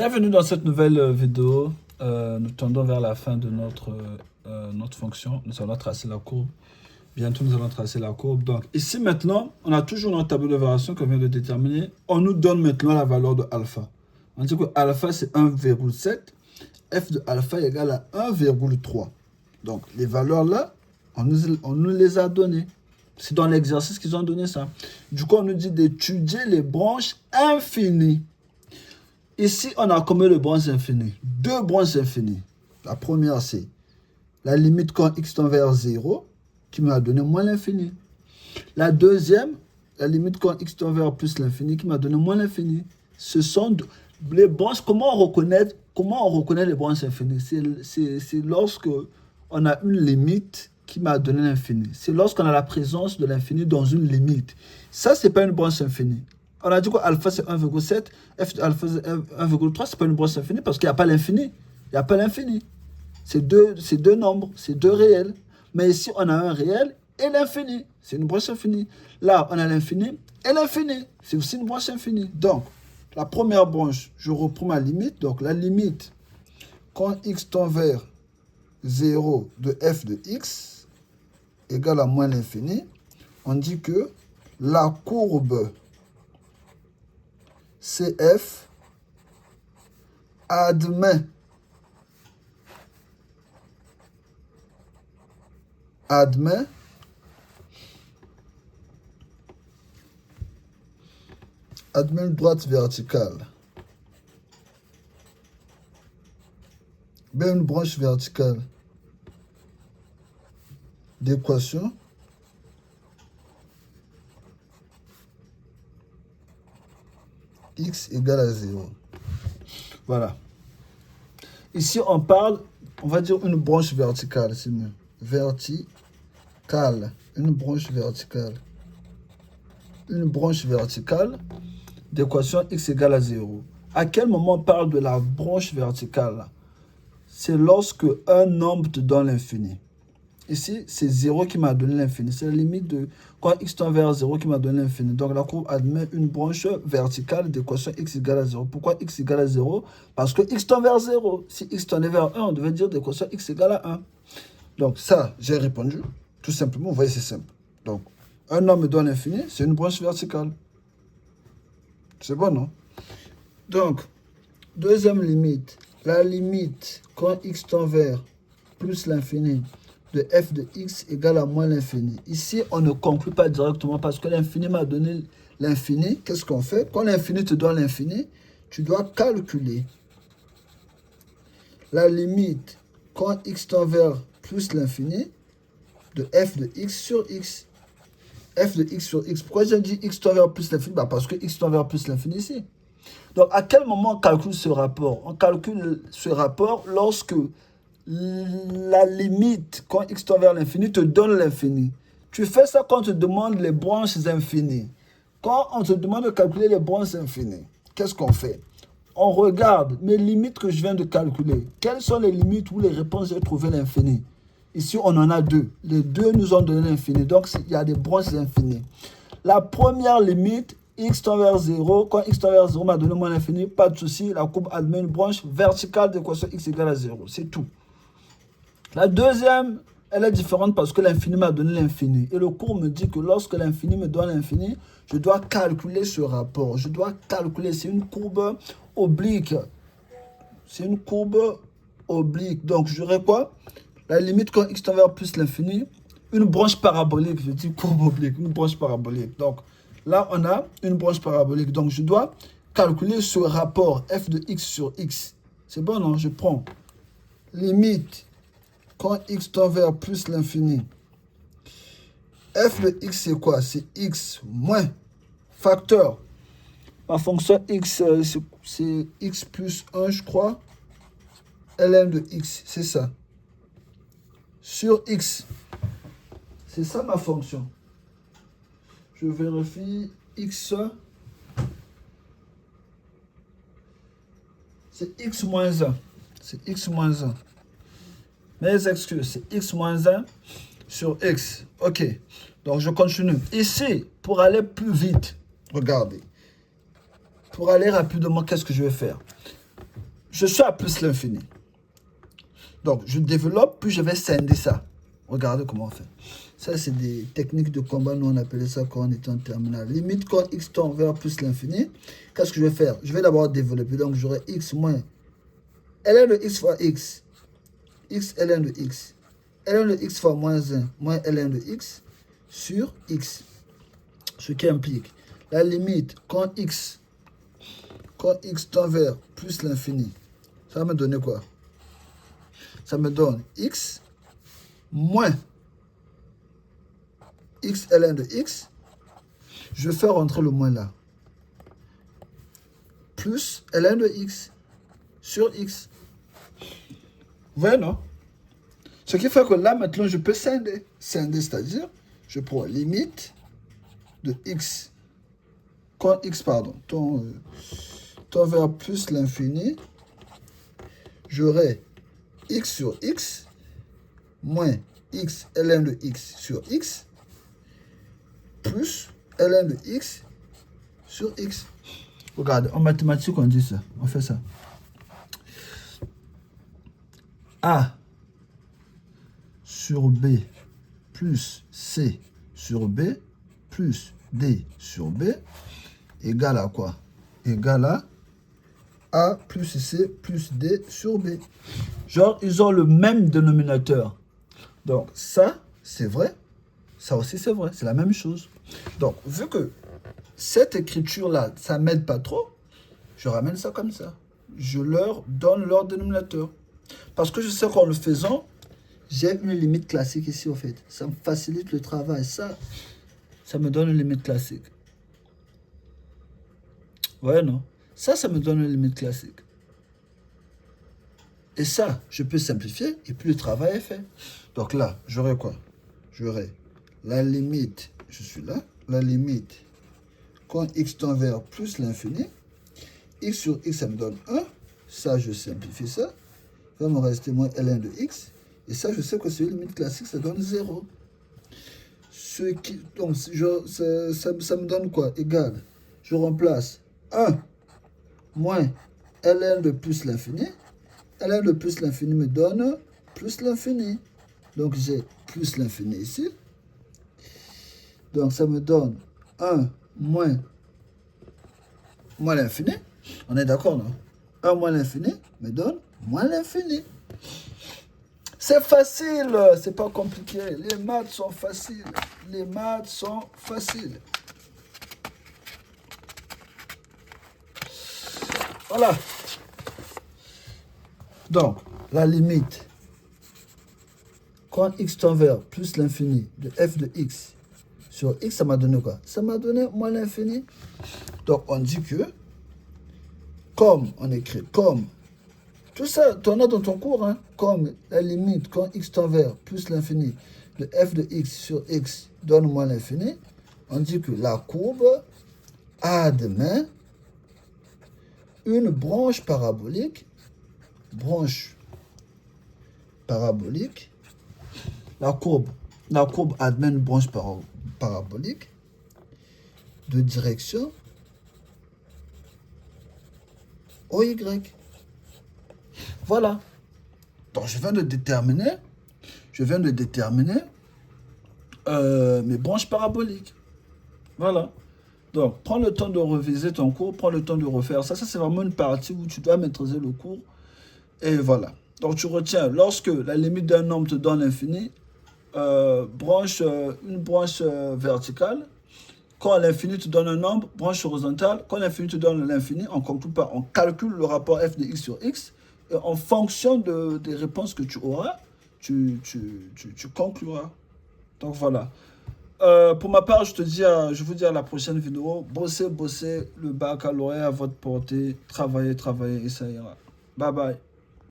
Bienvenue dans cette nouvelle vidéo. Nous tendons vers la fin de notre fonction. Nous allons tracer la courbe. Bientôt, nous allons tracer la courbe. Donc, ici maintenant, on a toujours notre tableau de variation qu'on vient de déterminer. On nous donne maintenant la valeur de alpha. On dit que alpha, c'est 1,7. F de alpha est égal à 1,3. Donc, les valeurs là, on nous les a données. C'est dans l'exercice qu'ils ont donné ça. Du coup, on nous dit d'étudier les branches infinies. Ici, on a combien de branches infinies? Deux branches infinies. La première, c'est la limite quand x tend vers 0, qui m'a donné moins l'infini. La deuxième, la limite quand x tend vers plus l'infini, qui m'a donné moins l'infini. Ce sont les branches. Comment on reconnaît les branches infinies? C'est lorsque on a une limite qui m'a donné l'infini. C'est lorsqu'on a la présence de l'infini dans une limite. Ça, ce n'est pas une branche infinie. On a dit que alpha c'est 1,7, f de alpha c'est 1,3, c'est pas une branche infinie parce qu'il n'y a pas l'infini. Il n'y a pas l'infini. C'est deux nombres, c'est deux réels. Mais ici, on a un réel et l'infini. C'est une branche infinie. Là, on a l'infini et l'infini. C'est aussi une branche infinie. Donc, la première branche, je reprends ma limite. Donc, la limite, quand x tend vers 0 de f de x égale à moins l'infini, on dit que la courbe CF admet une droite verticale. Bien une branche verticale d'équation x égale à 0. Voilà. Ici, on parle, on va dire une branche verticale, c'est mieux. Verticale. Une branche verticale. Une branche verticale d'équation x égale à 0. À quel moment on parle de la branche verticale? C'est lorsque un nombre te donne l'infini. Ici, c'est 0 qui m'a donné l'infini. C'est la limite de quand x tend vers 0 qui m'a donné l'infini. Donc, la courbe admet une branche verticale d'équation x égale à 0. Pourquoi x égale à 0? Parce que x tend vers 0. Si x tendait vers 1, on devait dire d'équation x égale à 1. Donc, ça, j'ai répondu. Tout simplement, vous voyez, c'est simple. Donc, un nombre me donne l'infini, c'est une branche verticale. C'est bon, non? Donc, deuxième limite. La limite quand x tend vers plus l'infini de f de x égale à moins l'infini. Ici, on ne conclut pas directement parce que l'infini m'a donné l'infini. Qu'est-ce qu'on fait? Quand l'infini te donne l'infini, tu dois calculer la limite quand x tend vers plus l'infini de f de x sur x. F de x sur x. Pourquoi j'ai dit x tend vers plus l'infini? Parce que x tend vers plus l'infini ici. Donc, à quel moment on calcule ce rapport? On calcule ce rapport lorsque la limite, quand x tend vers l'infini, te donne l'infini. Tu fais ça quand on te demande les branches infinies. Quand on te demande de calculer les branches infinies, qu'est-ce qu'on fait? On regarde mes limites que je viens de calculer. Quelles sont les limites où les réponses j'ai trouvé l'infini? Ici, on en a deux. Les deux nous ont donné l'infini. Donc, il y a des branches infinies. La première limite, x tend vers 0. Quand x tend vers 0 m'a donné moins l'infini, pas de souci. La courbe admet une branche verticale d'équation x égale à 0. C'est tout. La deuxième, elle est différente parce que l'infini m'a donné l'infini. Et le cours me dit que lorsque l'infini me donne l'infini, je dois calculer ce rapport. Je dois calculer, c'est une courbe oblique. C'est une courbe oblique. Donc, j'aurai quoi? La limite quand x tend vers plus l'infini, une branche parabolique. Je dis courbe oblique, une branche parabolique. Donc, là, on a une branche parabolique. Donc, je dois calculer ce rapport f de x sur x. C'est bon, non? Je prends limite quand x tend vers plus l'infini. F de x, c'est quoi? C'est x moins facteur. Ma fonction x, c'est x plus 1, je crois. ln de x, c'est ça. Sur x. C'est ça ma fonction. Je vérifie x. C'est x moins 1. C'est x moins 1. Mes excuses, c'est x moins 1 sur x. OK. Donc, je continue. Ici, pour aller plus vite, regardez. Pour aller rapidement, qu'est-ce que je vais faire? Je suis à plus l'infini. Donc, je développe, puis je vais scinder ça. Regardez comment on fait. Ça, c'est des techniques de combat. Nous, on appelait ça quand on était en terminale. Limite, quand x tend vers plus l'infini, qu'est-ce que je vais faire? Je vais d'abord développer. Donc, j'aurai x moins ln de x fois x. X ln de x. ln de x fois moins 1, moins ln de x sur x. Ce qui implique la limite quand x tend vers plus l'infini. Ça va me donner quoi? Ça me donne x moins x ln de x. Je vais faire rentrer le moins là. Plus ln de x sur x. Vous voyez, non? Ce qui fait que là, maintenant, je peux scinder. Scinder, c'est-à-dire, je prends limite de x, quand x, pardon, tend vers plus l'infini, j'aurai x sur x moins x ln de x sur x plus ln de x sur x. Regardez, en mathématiques, on dit ça. On fait ça. A sur B plus C sur B plus D sur B égale à quoi? Égale à A plus C plus D sur B. Genre, ils ont le même dénominateur. Donc, ça, c'est vrai. Ça aussi, c'est vrai. C'est la même chose. Donc, vu que cette écriture-là, ça ne m'aide pas trop, je ramène ça comme ça. Je leur donne leur dénominateur. Parce que je sais qu'en le faisant, j'ai une limite classique ici, au fait. Ça me facilite le travail. Ça me donne une limite classique. Ouais, non? Ça me donne une limite classique. Et ça, je peux simplifier et puis le travail est fait. Donc là, j'aurai quoi? J'aurai la limite, je suis là, la limite quand x tend vers plus l'infini. X sur x, ça me donne 1. Ça, je simplifie ça. Il va me rester moins ln de x. Et ça, je sais que c'est une limite classique, ça donne 0. Donc, ça me donne quoi? Égal. Je remplace 1 moins ln de plus l'infini. ln de plus l'infini me donne plus l'infini. Donc, j'ai plus l'infini ici. Donc, ça me donne 1 moins l'infini. On est d'accord, non? 1 moins l'infini me donne moins l'infini. C'est facile, c'est pas compliqué. Les maths sont faciles. Les maths sont faciles. Voilà. Donc, la limite, quand x tend vers plus l'infini de f de x sur x, ça m'a donné quoi? Ça m'a donné moins l'infini. Donc, on dit que, comme, on écrit comme, tout ça, tu en as dans ton cours, hein, comme la limite quand x tend vers plus l'infini de f de x sur x donne moins l'infini, on dit que la courbe admet une branche parabolique, la courbe admet une branche parabolique de direction OY. Voilà. Donc, je viens de déterminer mes branches paraboliques. Voilà. Donc, prends le temps de reviser ton cours, prends le temps de refaire ça. Ça, c'est vraiment une partie où tu dois maîtriser le cours. Et voilà. Donc, tu retiens, lorsque la limite d'un nombre te donne l'infini, une branche verticale. Quand l'infini te donne un nombre, branche horizontale. Quand l'infini te donne l'infini, on conclut par, on calcule le rapport f de x sur x. Et en fonction des réponses que tu auras, tu concluras. Donc voilà. Pour ma part, je vous dis à la prochaine vidéo. Bossez le baccalauréat à votre portée. Travaillez et ça ira. Bye bye.